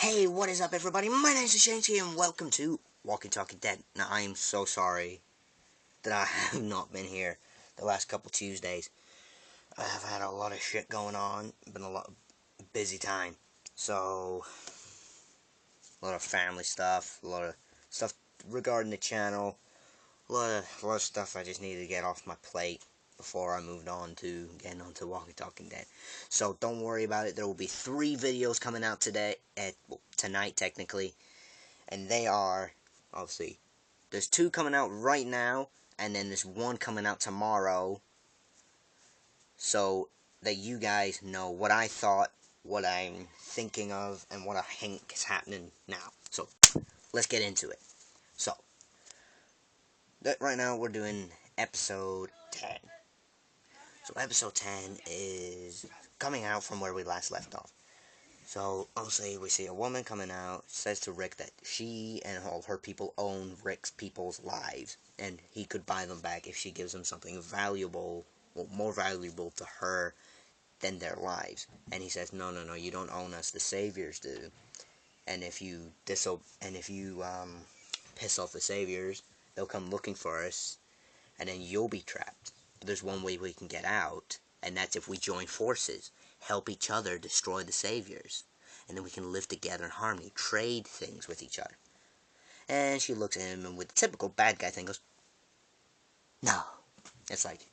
Hey, what is up, everybody? My name is Shanty, and welcome to Walking Talking Dead. Now, I am so sorry that I have not been here the last couple Tuesdays. I have had a lot of shit going on. Been a lot of busy time. So, a lot of family stuff, a lot of stuff regarding the channel, a lot of stuff I just needed to get off my plate before I moved on to getting onto Walking Talking Dead. So don't worry about it. There will be 3 videos coming out tonight technically, and they are, obviously, there's 2 coming out right now, and then there's 1 coming out tomorrow, so that you guys know what I thought, what I'm thinking of, and what I think is happening now. So let's get into it. So right now we're doing episode 10. So episode 10 is coming out from where we last left off. So, obviously, we see a woman coming out, says to Rick that she and all her people own Rick's people's lives, and he could buy them back if she gives him something valuable, well, more valuable to her than their lives. And he says, no, you don't own us, the Saviors do. And if you piss off the Saviors, they'll come looking for us, and then you'll be trapped. There's one way we can get out, and that's if we join forces, help each other destroy the Saviors, and then we can live together in harmony, trade things with each other. And she looks at him, and with the typical bad guy thing, goes, no. It's like,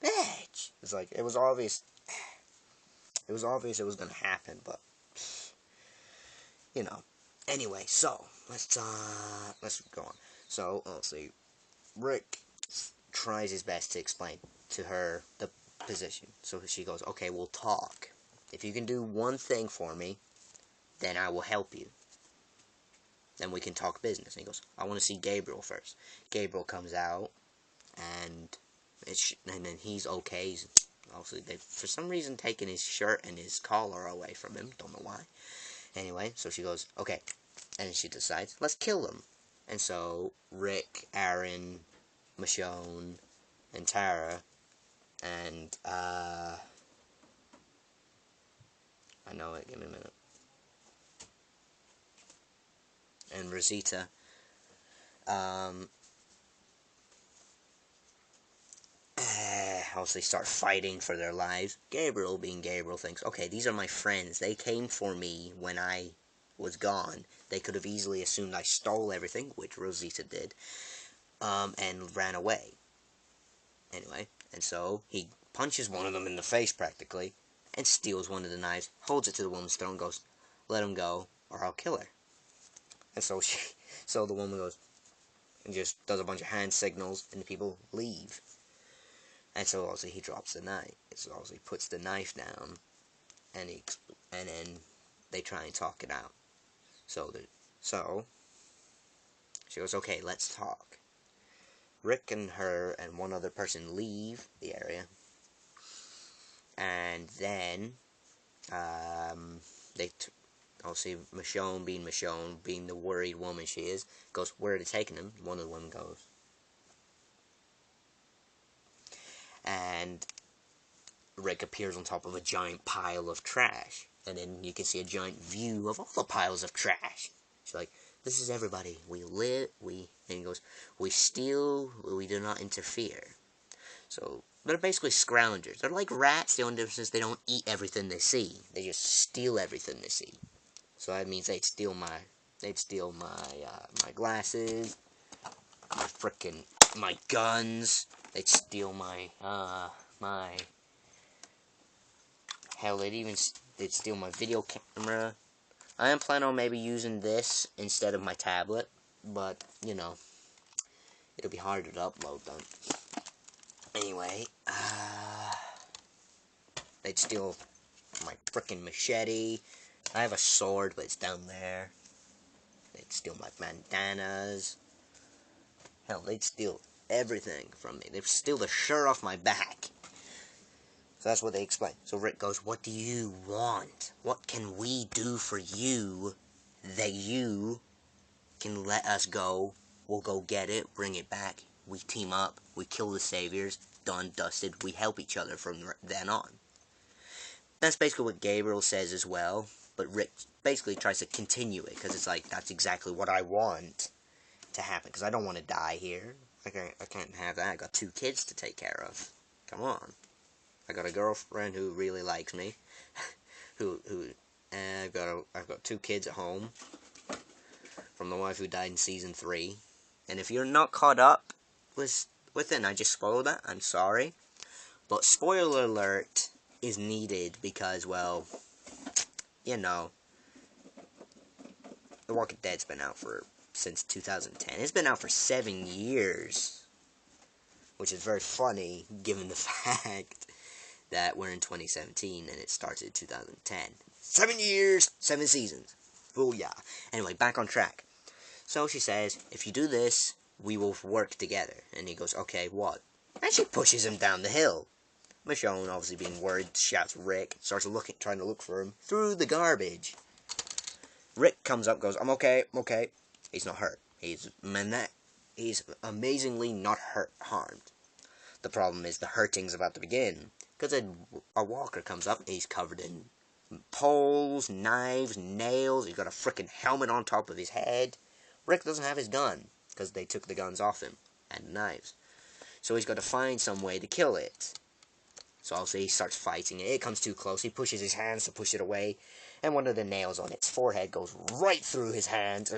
bitch. It's like, it was obvious it was going to happen, but, you know. Anyway, so, let's go on. So, obviously, Rick tries his best to explain to her the position. So she goes, okay, we'll talk. If you can do one thing for me, then I will help you. Then we can talk business. And he goes, I want to see Gabriel first. Gabriel comes out, and then he's okay. He's obviously, they've for some reason taken his shirt and his collar away from him. Don't know why. Anyway, so she goes, okay. And she decides, let's kill him. And so Rick, Aaron, Michonne, and Tara, and I know it, give me a minute, and Rosita, obviously start fighting for their lives. Gabriel, being Gabriel, thinks, okay, these are my friends, they came for me when I was gone. They could have easily assumed I stole everything, which Rosita did, and ran away. Anyway, and so he punches one of them in the face, practically, and steals one of the knives, holds it to the woman's throat, and goes, let him go, or I'll kill her. And so so the woman goes, and just does a bunch of hand signals, and the people leave. And so obviously he drops the knife. So obviously he puts the knife down, and then they try and talk it out. So she goes, okay, let's talk. Rick and her and one other person leave the area, and then obviously Michonne, being the worried woman she is, goes, where are they taking him? One of the women goes, and Rick appears on top of a giant pile of trash, and then you can see a giant view of all the piles of trash. She's like, this is everybody. And he goes, we steal, we do not interfere. So, they're basically scroungers. They're like rats. The only difference is they don't eat everything they see. They just steal everything they see. So that means they'd steal my glasses, my guns. They'd steal hell, they'd steal my video camera. I am planning on maybe using this instead of my tablet, but, you know, it'll be harder to upload them. Anyway, they'd steal my frickin' machete. I have a sword, but it's down there. They'd steal my bandanas. Hell, they'd steal everything from me. They'd steal the shirt off my back. So that's what they explain. So Rick goes, what do you want? What can we do for you that you can let us go? We'll go get it, bring it back. We team up. We kill the Saviors. Done, dusted. We help each other from then on. That's basically what Gabriel says as well. but Rick basically tries to continue it, because it's like, that's exactly what I want to happen, because I don't want to die here. I can't have that. I got 2 kids to take care of. Come on. I got a girlfriend who really likes me. I've got 2 kids at home from the wife who died in season 3. And if you're not caught up with it, and I just spoiled that, I'm sorry. But spoiler alert is needed because, well, you know, The Walking Dead's been out since 2010. It's been out for 7 years, which is very funny given the fact that we're in 2017 and it started in 2010. 7 years, 7 seasons. Booyah. Anyway, back on track. So she says, if you do this, we will work together. And he goes, okay, what? And she pushes him down the hill. Michonne, obviously being worried, shouts Rick, starts trying to look for him through the garbage. Rick comes up, goes, I'm okay, I'm okay. He's not hurt. He's amazingly not harmed. The problem is the hurting's about to begin. Because a walker comes up, he's covered in poles, knives, nails, he's got a frickin' helmet on top of his head. Rick doesn't have his gun, because they took the guns off him, and knives. So he's got to find some way to kill it. So obviously he starts fighting it. It comes too close, he pushes his hands to push it away, and one of the nails on its forehead goes right through his hand.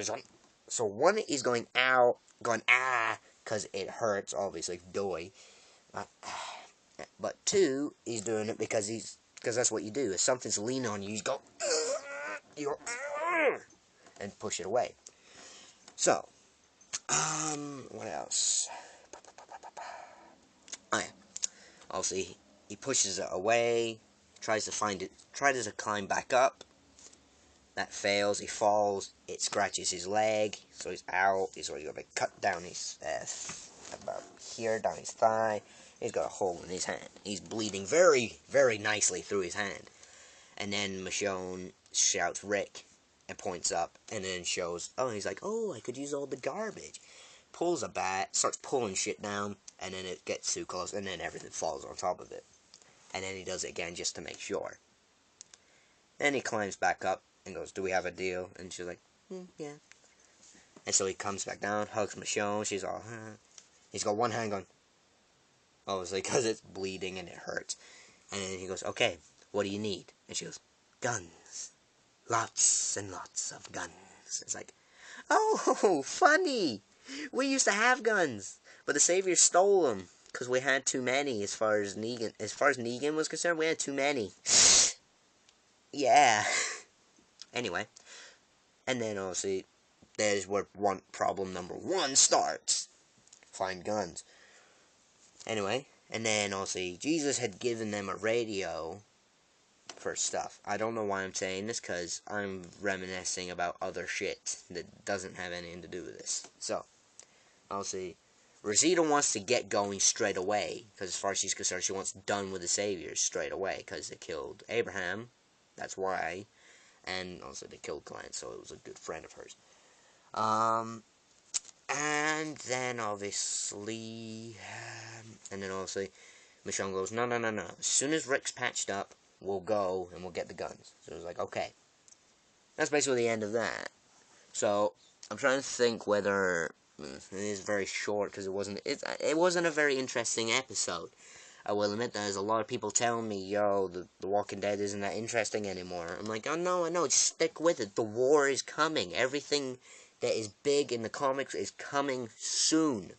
So one is going ow, going ah, because it hurts, obviously, doy. But 2, he's doing it because that's what you do. If something's leaning on you, you go, and push it away. So, what else? Oh yeah, obviously he pushes it away, tries to climb back up. That fails. He falls. It scratches his leg, so he's out. He's already got a cut down his about here, down his thigh. He's got a hole in his hand. He's bleeding very, very nicely through his hand. And then Michonne shouts Rick and points up, and then shows, oh, he's like, oh, I could use all the garbage. Pulls a bat, starts pulling shit down, and then it gets too close, and then everything falls on top of it. And then he does it again just to make sure. Then he climbs back up and goes, do we have a deal? And she's like, yeah. And so he comes back down, hugs Michonne, she's all, He's got one hand going, obviously, because it's bleeding and it hurts. And then he goes, okay, what do you need? And she goes, guns. Lots and lots of guns. It's like, oh, funny. We used to have guns, but the Saviors stole them because we had too many. As far as Negan was concerned, we had too many. Yeah. Anyway, and then obviously, there's where problem number 1 starts. Find guns. Anyway, and then obviously Jesus had given them a radio for stuff. I don't know why I'm saying this, because I'm reminiscing about other shit that doesn't have anything to do with this. So, obviously, Rosita wants to get going straight away, because as far as she's concerned, she wants done with the Saviors straight away, because they killed Abraham, that's why, and also they killed Clint, so it was a good friend of hers. And then obviously, Michonne goes, no. As soon as Rick's patched up, we'll go and we'll get the guns. So it was like, okay. That's basically the end of that. So, I'm trying to think whether, it is very short, because it wasn't a very interesting episode. I will admit that there's a lot of people telling me, yo, the Walking Dead isn't that interesting anymore. I'm like, oh no, I know, just stick with it. The war is coming. Everything that is big in the comics is coming soon.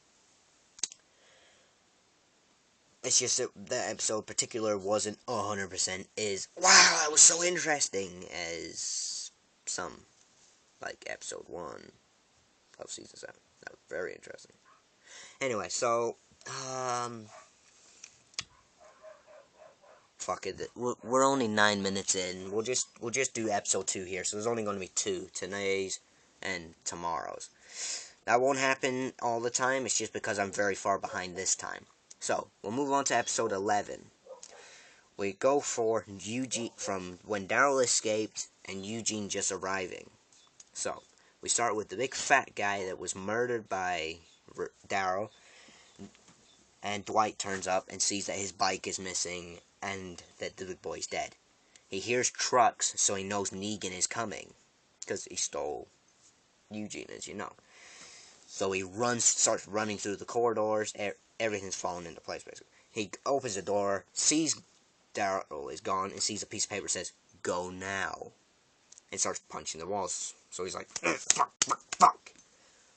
It's just that that episode in particular wasn't 100% wow, that was so interesting as some, like episode 1 of season 7. That was very interesting. Anyway, so, fuck it. We're only 9 minutes in. We'll just do episode 2 here. So there's only going to be 2, today's and tomorrow's. That won't happen all the time. It's just because I'm very far behind this time. So we'll move on to episode 11. We go for Eugene from when Daryl escaped and Eugene just arriving. So we start with the big fat guy that was murdered by Daryl, and Dwight turns up and sees that his bike is missing and that the big boy's dead. He hears trucks, so he knows Negan is coming. Because he stole Eugene, as you know. So he starts running through the corridors. Everything's falling into place, basically. He opens the door, sees Daryl is gone, and sees a piece of paper that says, "Go now." And starts punching the walls. So he's like, fuck, fuck, fuck,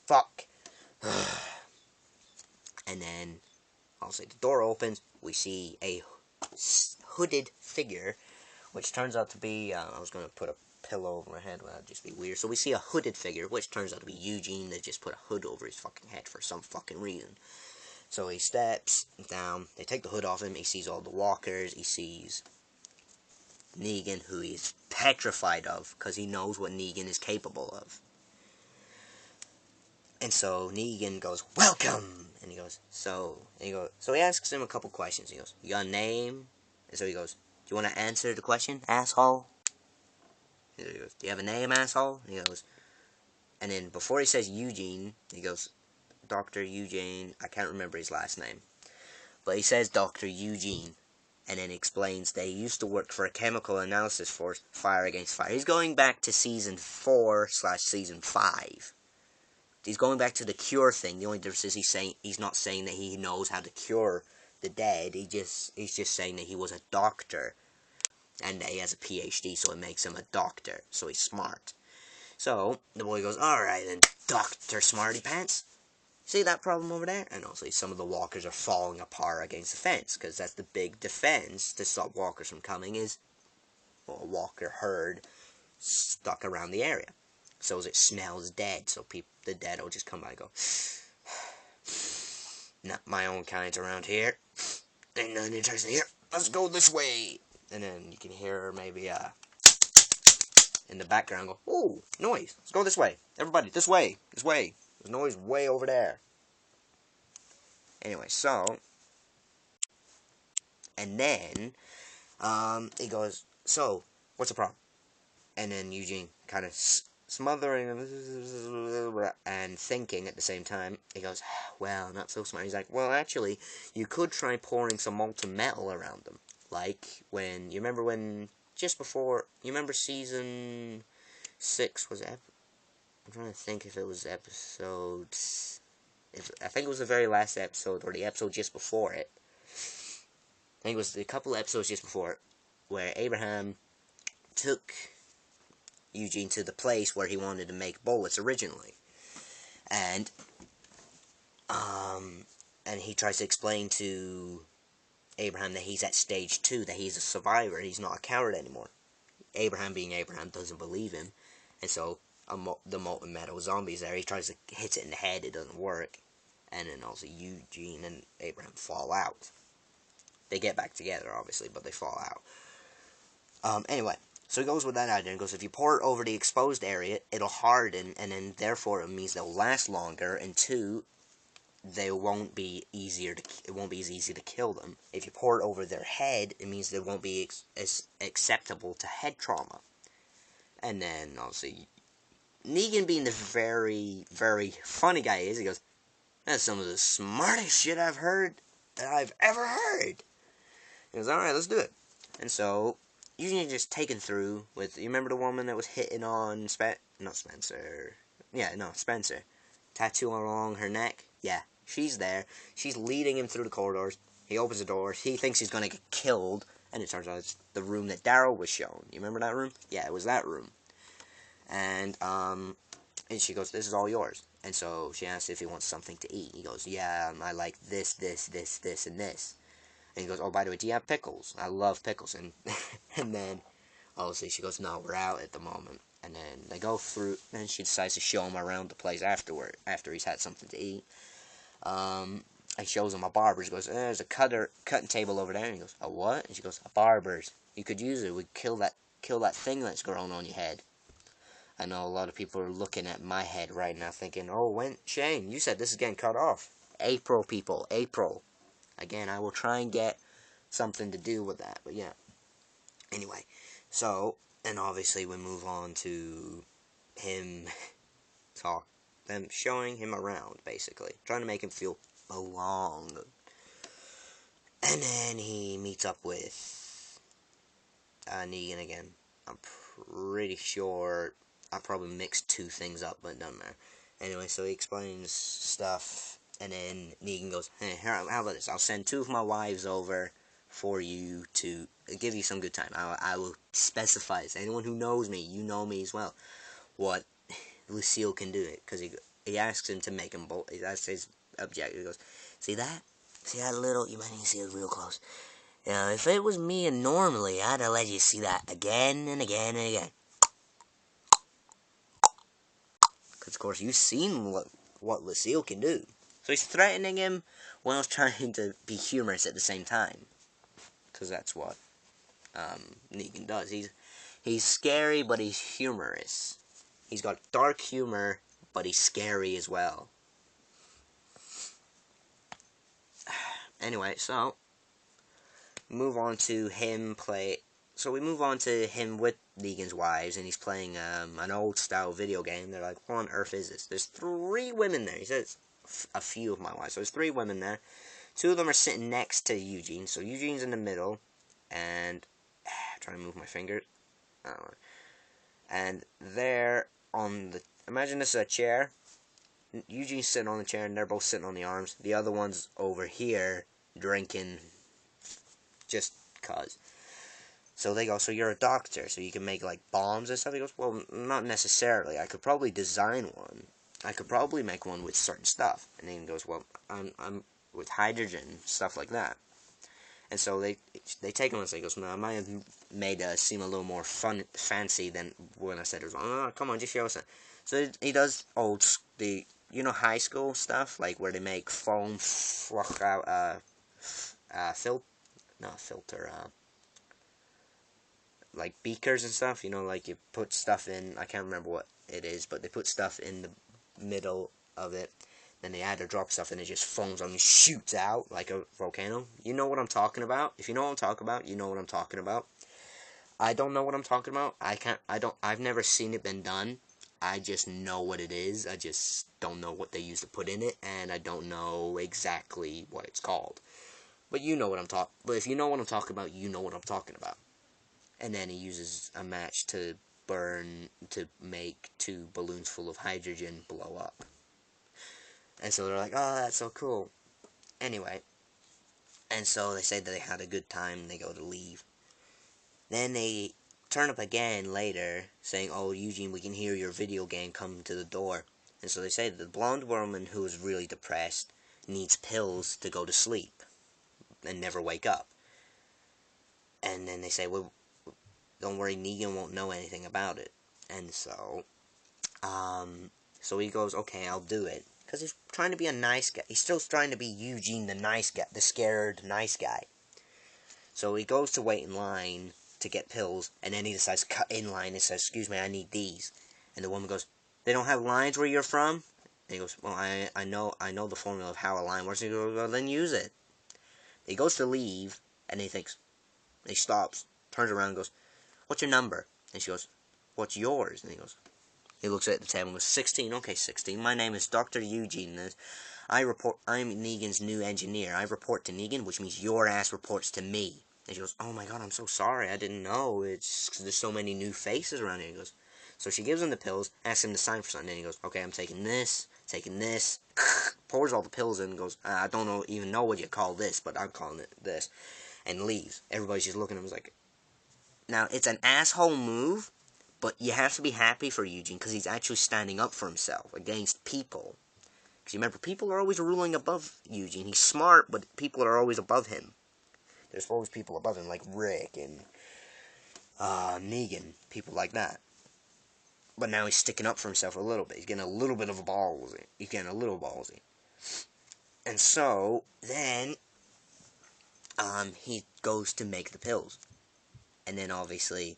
fuck. And then, I'll say the door opens. We see a hooded figure, which turns out to be, I was going to put a pillow over my head, well, that'd just be weird. So we see a hooded figure, which turns out to be Eugene. They just put a hood over his fucking head for some fucking reason. So he steps down, they take the hood off him, he sees all the walkers, he sees Negan, who he's petrified of, because he knows what Negan is capable of. And so Negan goes, "Welcome!" And he goes, so he asks him a couple questions. He goes, "You got a name?" And so he goes, "Do you want to answer the question, asshole?" And he goes, "Do you have a name, asshole?" And he goes, and then before he says Eugene, he goes, "Dr. Eugene," I can't remember his last name, but he says Dr. Eugene, and then explains that he used to work for a chemical analysis force, Fire Against Fire. He's going back to season 4/season 5. He's going back to the cure thing. The only difference is he's not saying that he knows how to cure the dead. He's just saying that he was a doctor, and that he has a PhD, so it makes him a doctor. So he's smart. So the boy goes, "All right, then, Dr. Smarty Pants. See that problem over there?" And also, some of the walkers are falling apart against the fence, because that's the big defense to stop walkers from coming, is a walker herd stuck around the area. So as it smells dead, so the dead will just come by and go, "Not my own kind's around here. Ain't nothing interesting here. Let's go this way." And then you can hear maybe in the background go, "Ooh, noise. Let's go this way. Everybody, this way. This way. There's noise way over there." Anyway, so, and then he goes, "So, what's the problem?" And then Eugene kind of smothering and thinking at the same time, he goes, "Well, not so smart." He's like, "Well, actually, you could try pouring some molten metal around them. Like, you remember season 6 was I'm trying to think if it was episodes, I think it was the very last episode, or the episode just before it. I think it was a couple episodes just before it, where Abraham took Eugene to the place where he wanted to make bullets originally. And he tries to explain to Abraham that he's at stage 2, that he's a survivor, he's not a coward anymore. Abraham, being Abraham, doesn't believe him, and so the molten metal zombie's there. He tries to hit it in the head, it doesn't work, and then also Eugene and Abraham fall out. They get back together, obviously, but they fall out. Anyway, so he goes with that idea and goes, if you pour it over the exposed area, it'll harden, and then therefore it means they'll last longer, and 2, it won't be as easy to kill them. If you pour it over their head, it means they won't be as acceptable to head trauma. And then, obviously, Negan, being the very, very funny guy is, he goes, "That's some of the smartest shit I've ever heard." He goes, "Alright, let's do it." And so, usually just taken through with, you remember the woman that was hitting on Spencer? Tattoo along her neck? Yeah, she's there. She's leading him through the corridors. He opens the door. He thinks he's going to get killed. And it turns out it's the room that Daryl was shown. You remember that room? Yeah, it was that room. And she goes, "This is all yours." And so she asks if he wants something to eat. He goes, "Yeah, I like this, this, this, this, and this." And he goes, "Oh, by the way, do you have pickles? I love pickles." And and then, obviously, she goes, "No, we're out at the moment." And then they go through, and she decides to show him around the place after he's had something to eat. He shows him a barber's. He goes, "There's a cutting table over there." And he goes, "A what?" And she goes, "A barber's. You could use it. We'd kill that thing that's growing on your head." I know a lot of people are looking at my head right now thinking, "Oh, Shane, you said this is getting cut off." April, people, April. Again, I will try and get something to do with that, but yeah. Anyway, so, and obviously we move on to him them showing him around, basically. Trying to make him feel belong. And then he meets up with Negan again. I'm pretty sure I probably mixed two things up, but it doesn't matter. Anyway, so he explains stuff, and then Negan goes, hey, how about this? I'll send two of my wives over for you to give you some good time. I will specify this. Anyone who knows me, you know me as well, what Lucille can do it, because he asks him to make him both. That's his objective. He goes, see that? See that little? You might need to see it real close. You know, if it was me and normally, I'd have let you see that again and again and again. Because, of course, you've seen what Lucille can do. So he's threatening him while trying to be humorous at the same time. Because that's what Negan does. He's scary, but he's humorous. He's got dark humor, but he's scary as well. Anyway, so move on to him play. So we move on to him with Negan's wives, and he's playing an old-style video game. They're like, what on earth is this? There's 3 women there. He says, a few of my wives. So there's 3 women there. 2 of them are sitting next to Eugene. So Eugene's in the middle, and I'm trying to move my fingers. And they're on the. Imagine this is a chair. Eugene's sitting on the chair, and they're both sitting on the arms. The other one's over here drinking, just cause. So they go, so you're a doctor, so you can make, like, bombs and stuff? He goes, well, not necessarily. I could probably design one. I could probably make one with certain stuff. And then he goes, well, I'm with hydrogen, stuff like that. And so they take him and say, he goes, no, I might have made it seem a little more fancy than when I said it was, oh, come on, just show us that. So he does high school stuff, like where they make foam, filter, like beakers and stuff, like you put stuff in, I can't remember what it is, but they put stuff in the middle of it, then they add or drop stuff, and it just foams on and shoots out like a volcano. You know what I'm talking about? If you know what I'm talking about, you know what I'm talking about. I don't know what I'm talking about. I've never seen it been done. I just know what it is. I just don't know what they use to put in it, and I don't know exactly what it's called. But you know what I'm talking. But if you know what I'm talking about, you know what I'm talking about. And then he uses a match to make 2 balloons full of hydrogen blow up. And so they're like, oh, that's so cool. Anyway, and so they say that they had a good time, and they go to leave. Then they turn up again later, saying, oh, Eugene, we can hear your video game coming to the door. And so they say that the blonde woman who is really depressed needs pills to go to sleep and never wake up. And then they say, well, don't worry, Negan won't know anything about it. And so he goes, okay, I'll do it. Because he's trying to be a nice guy. He's still trying to be Eugene, the nice guy, the scared nice guy. So he goes to wait in line to get pills, and then he decides to cut in line and says, excuse me, I need these. And the woman goes, they don't have lines where you're from? And he goes, well, I know the formula of how a line works. And he goes, well, then use it. He goes to leave, and he stops, turns around and goes, what's your number? And she goes, what's yours? And he looks at the table and goes, 16, okay, 16. My name is Dr. Eugene. I'm Negan's new engineer. I report to Negan, which means your ass reports to me. And she goes, oh my god, I'm so sorry. I didn't know. It's because there's so many new faces around here. He goes, so she gives him the pills, asks him to sign for something. And he goes, okay, I'm taking this, pours all the pills in and goes, I don't even know what you call this, but I'm calling it this. And leaves. Everybody's just looking at him like, now, it's an asshole move, but you have to be happy for Eugene because he's actually standing up for himself against people. Because remember, people are always ruling above Eugene. He's smart, but people are always above him. There's always people above him, like Rick and Negan, people like that. But now he's sticking up for himself a little bit. He's getting a little bit of a ballsy. He's getting a little ballsy. And so, then, he goes to make the pills. And then, obviously,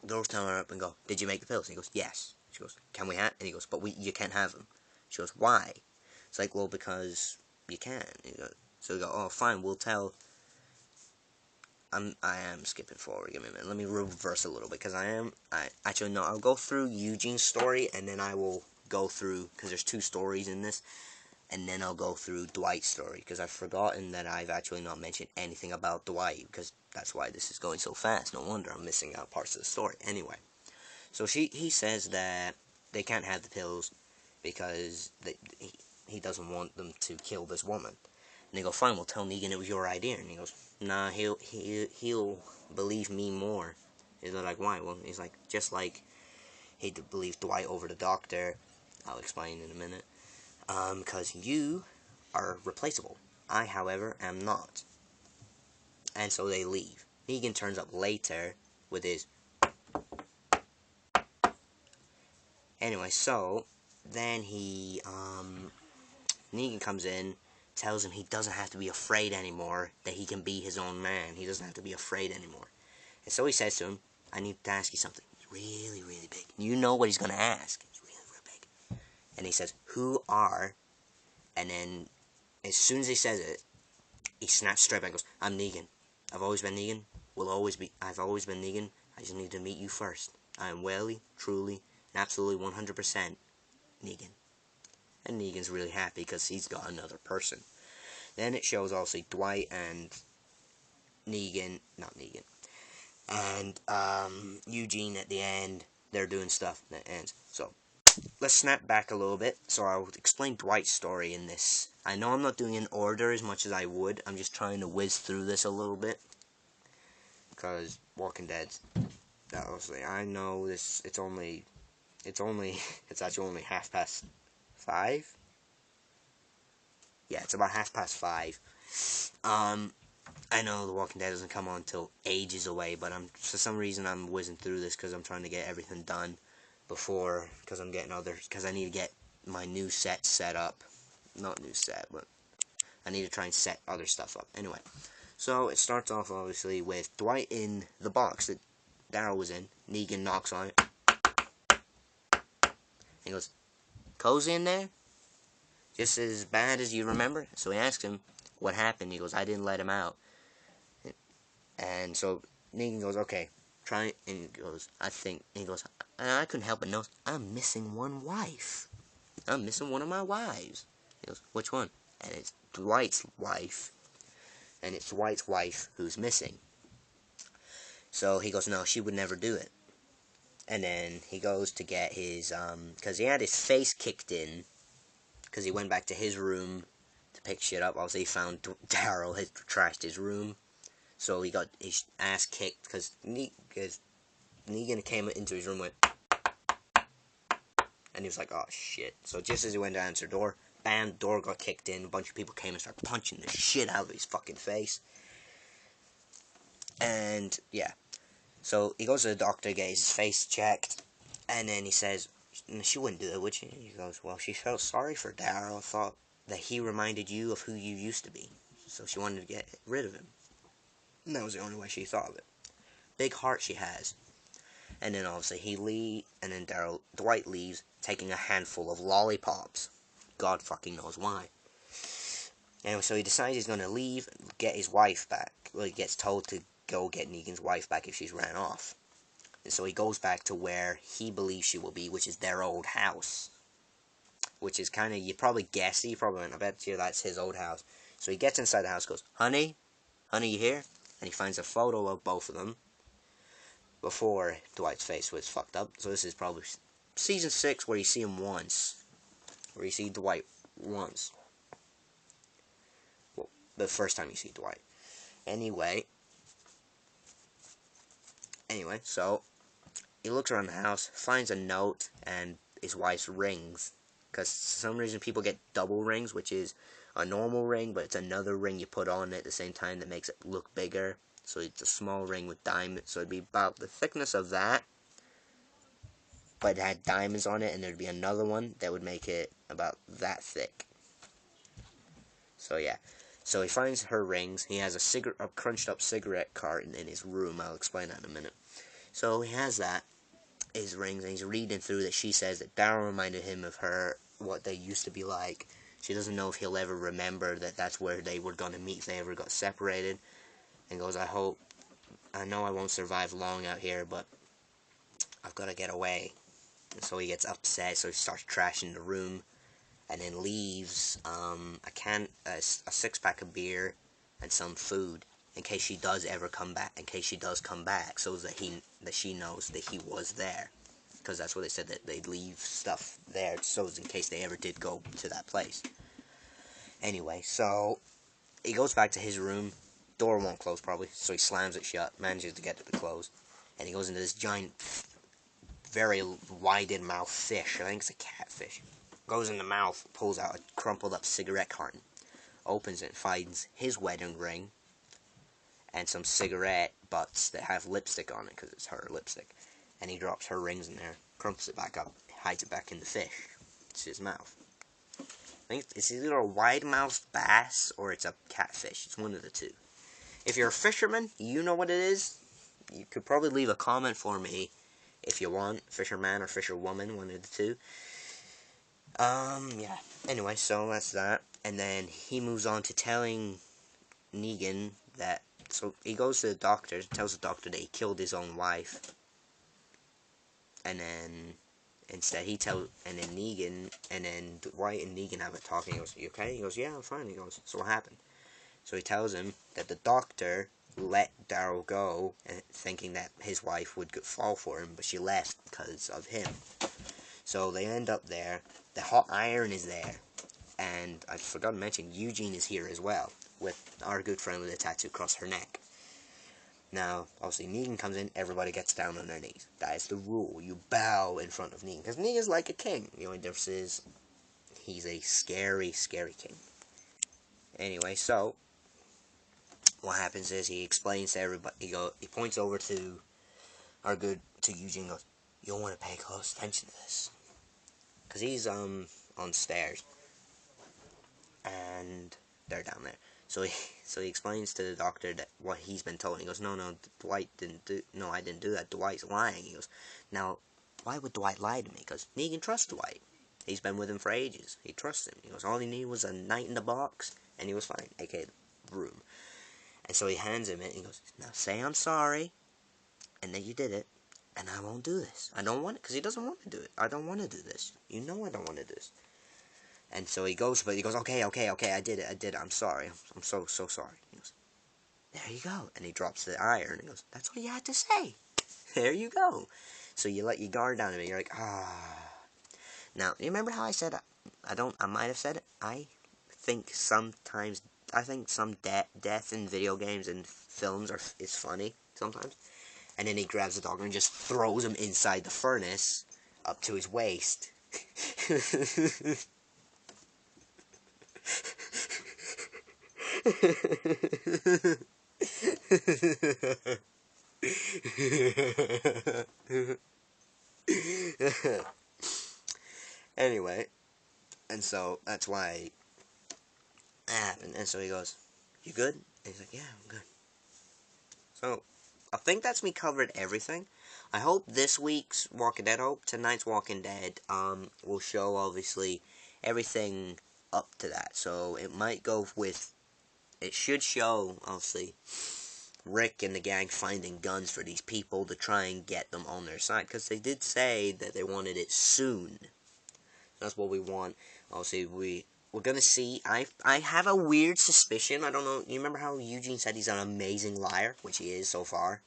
girls turn her up and go, did you make the pills? And he goes, yes. She goes, can we have? And he goes, but you can't have them. She goes, why? It's like, well, because you can. So we go, oh, fine, we'll tell. I am skipping forward. Give me a minute. Let me reverse a little bit, because actually, I'll go through Eugene's story, and then I will go through, because there's 2 stories in this. and then I'll go through Dwight's story, because I've forgotten that I've actually not mentioned anything about Dwight, because that's why this is going so fast. No wonder I'm missing out parts of the story. Anyway, so he says that they can't have the pills because he doesn't want them to kill this woman. And they go, fine, we'll tell Negan it was your idea. And he goes, nah, he'll believe me more. He's like, why? Well, he's like, just like he believed Dwight over the doctor. I'll explain in a minute. Because you are replaceable. I, however, am not. And so they leave. Negan turns up later with his... Anyway, so then Negan comes in, tells him he doesn't have to be afraid anymore, that he can be his own man. He doesn't have to be afraid anymore. And so he says to him, I need to ask you something. It's really, really big. You know what he's going to ask. It's really, really big. And he says, who are... And then, as soon as he says it, he snaps straight back and goes, I'm Negan. I've always been Negan. I've always been Negan. I just need to meet you first. I am really, truly, and absolutely 100% Negan. And Negan's really happy because he's got another person. Then it shows also Dwight and and Eugene at the end. They're doing stuff that ends. So, let's snap back a little bit. So I'll explain Dwight's story in this. I know I'm not doing in order as much as I would. I'm just trying to whiz through this a little bit. Because Walking Dead, obviously, I know this, it's actually only 5:30. Yeah, it's about 5:30. I know The Walking Dead doesn't come on until ages away, but for some reason I'm whizzing through this because I'm trying to get everything done before, because I need to get my new set set up. Not new set, but I need to try and set other stuff up. Anyway, so it starts off obviously with Dwight in the box that Daryl was in. Negan knocks on it. He goes, cozy in there? Just as bad as you remember? So he asks him what happened. He goes, I didn't let him out. And so Negan goes, okay, try it. And he goes, and I couldn't help but notice, I'm missing one wife. I'm missing one of my wives. He goes, which one? And it's Dwight's wife. And it's Dwight's wife who's missing. So he goes, no, she would never do it. And then he goes to get his, because he had his face kicked in, because he went back to his room to pick shit up. Obviously, he found Daryl had trashed his room. So he got his ass kicked, because Negan came into his room, went, and he was like, oh shit. So just as he went to answer the door, bam, door got kicked in, a bunch of people came and started punching the shit out of his fucking face. And, yeah. So he goes to the doctor, gets his face checked, and then he says, she wouldn't do it, would she? He goes, well, she felt sorry for Daryl, thought that he reminded you of who you used to be. So she wanted to get rid of him. And that was the only way she thought of it. Big heart she has. And then obviously and then Dwight leaves, taking a handful of lollipops. God fucking knows why. Anyway, so he decides he's going to leave, get his wife back. Well, he gets told to go get Negan's wife back if she's ran off. And so he goes back to where he believes she will be, which is their old house. Which is kind of, you probably guessed it, I bet you that's his old house. So he gets inside the house, goes, honey, you here? And he finds a photo of both of them before Dwight's face was fucked up. So this is probably season 6 where you see him once. Where you see Dwight once. Well, the first time you see Dwight. Anyway, so he looks around the house, finds a note and his wife's rings. Because for some reason people get double rings, which is a normal ring, but it's another ring you put on at the same time that makes it look bigger. So it's a small ring with diamonds, so it'd be about the thickness of that, but it had diamonds on it, and there'd be another one that would make it about that thick. So yeah, so he finds her rings. He has a crunched up cigarette carton in his room. I'll explain that in a minute. So he has that, his rings, and he's reading through that she says that Daryl reminded him of her, what they used to be like. She doesn't know if he'll ever remember that that's where they were going to meet if they ever got separated. And goes, I know I won't survive long out here, but I've got to get away. And so he gets upset, so he starts trashing the room. and then leaves a 6-pack of beer and some food in case she does ever come back. In case she does come back, so that she knows that he was there, because that's what they said, that they'd leave stuff there, so in case they ever did go to that place. Anyway, so he goes back to his room. Door won't close probably, so he slams it shut, manages to get it to close, and he goes into this giant, very wide-in-mouth fish. I think it's a catfish. Goes in the mouth, pulls out a crumpled up cigarette carton, opens it, finds his wedding ring, and some cigarette butts that have lipstick on it, because it's her lipstick. And he drops her rings in there, crumples it back up, hides it back in the fish. It's his mouth. I think it's either a wide-mouthed bass or it's a catfish. It's one of the two. If you're a fisherman, you know what it is. You could probably leave a comment for me if you want. Fisherman or fisherwoman, one of the two. Yeah. Anyway, so that's that. And then he moves on to telling Negan that... So he goes to the doctor, tells the doctor that he killed his own wife. And then... Instead, and then Negan, and then Dwight and Negan have a talk, and he goes, "You okay?" He goes, "Yeah, I'm fine." He goes, "So what happened?" So he tells him that the doctor let Daryl go, thinking that his wife would fall for him, but she left because of him. So they end up there. The hot iron is there, and I forgot to mention, Eugene is here as well, with our good friend with a tattoo across her neck. Now, obviously, Negan comes in, everybody gets down on their knees. That is the rule. You bow in front of Negan, because Negan's like a king. The only difference is, he's a scary, scary king. Anyway, so, what happens is, he explains to everybody, he points over to Eugene, and goes, "You'll want to pay close attention to this." Because he's, on stairs, and they're down there. So he explains to the doctor that what he's been told. He goes, no, I didn't do that. Dwight's lying. He goes, now, why would Dwight lie to me? Because Negan trusts Dwight. He's been with him for ages. He trusts him. He goes, all he needed was a night in the box, and he was fine, aka the room. And so he hands him it, and he goes, now say I'm sorry, and then you did it, and I won't do this. I don't want it, because he doesn't want to do it. I don't want to do this. You know I don't want to do this. And so he goes, okay, I did it, I'm sorry, I'm so sorry. He goes, there you go, and he drops the iron, and he goes, that's what you had to say, there you go. So you let your guard down a bit, you're like, Now, you remember how I said, I might have said it, I think some death in video games and films is funny, sometimes, and then he grabs the dog and just throws him inside the furnace, up to his waist. Anyway, and so that's why that happened. And so he goes, you good? And he's like, yeah, I'm good. So I think that's me covered everything. I hope this week's Walking Dead, tonight's Walking Dead will show obviously everything up to that. So it might go with, it should show obviously Rick and the gang finding guns for these people to try and get them on their side, because they did say that they wanted it soon. That's what we want. Obviously, we're gonna see. I have a weird suspicion. I don't know. You remember how Eugene said he's an amazing liar, which he is so far.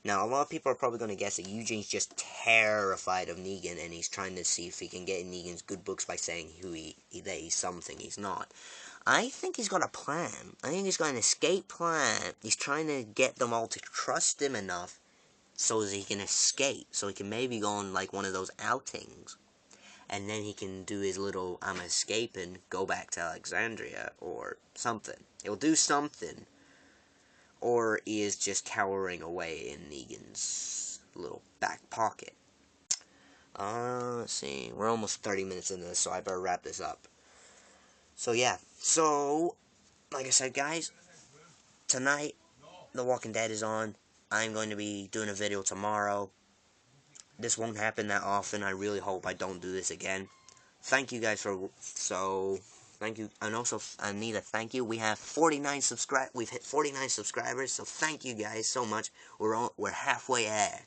Now, a lot of people are probably gonna guess that Eugene's just terrified of Negan, and he's trying to see if he can get in Negan's good books by saying that he's something he's not. I think he's got a plan. I think he's got an escape plan. He's trying to get them all to trust him enough so that he can escape. So he can maybe go on like one of those outings. And then he can do his little, I'm escaping, go back to Alexandria, or something. He'll do something. Or he is just cowering away in Negan's little back pocket. Let's see. We're almost 30 minutes into this, so I better wrap this up. So, yeah. So, like I said, guys, tonight, The Walking Dead is on. I'm going to be doing a video tomorrow. This won't happen that often. I really hope I don't do this again. Thank you guys thank you. And also, I need a thank you. We've hit 49 subscribers, so thank you guys so much. We're halfway there.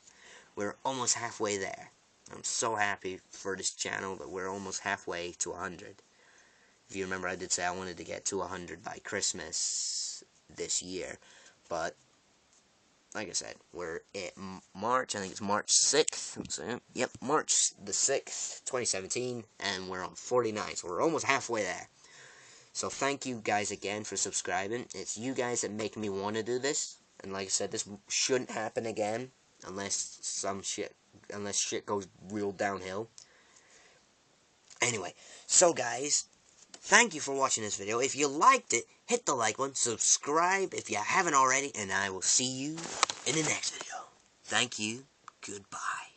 We're almost halfway there. I'm so happy for this channel that we're almost halfway to 100. If you remember, I did say I wanted to get to 100 by Christmas this year, but like I said, we're at March. I think it's March 6th. Let's see. Yep, March the 6th, 2017, and we're on 49, so we're almost halfway there. So thank you guys again for subscribing. It's you guys that make me want to do this, and like I said, this shouldn't happen again unless shit goes real downhill. Anyway, so guys, thank you for watching this video. If you liked it, hit the like button, subscribe if you haven't already, and I will see you in the next video. Thank you. Goodbye.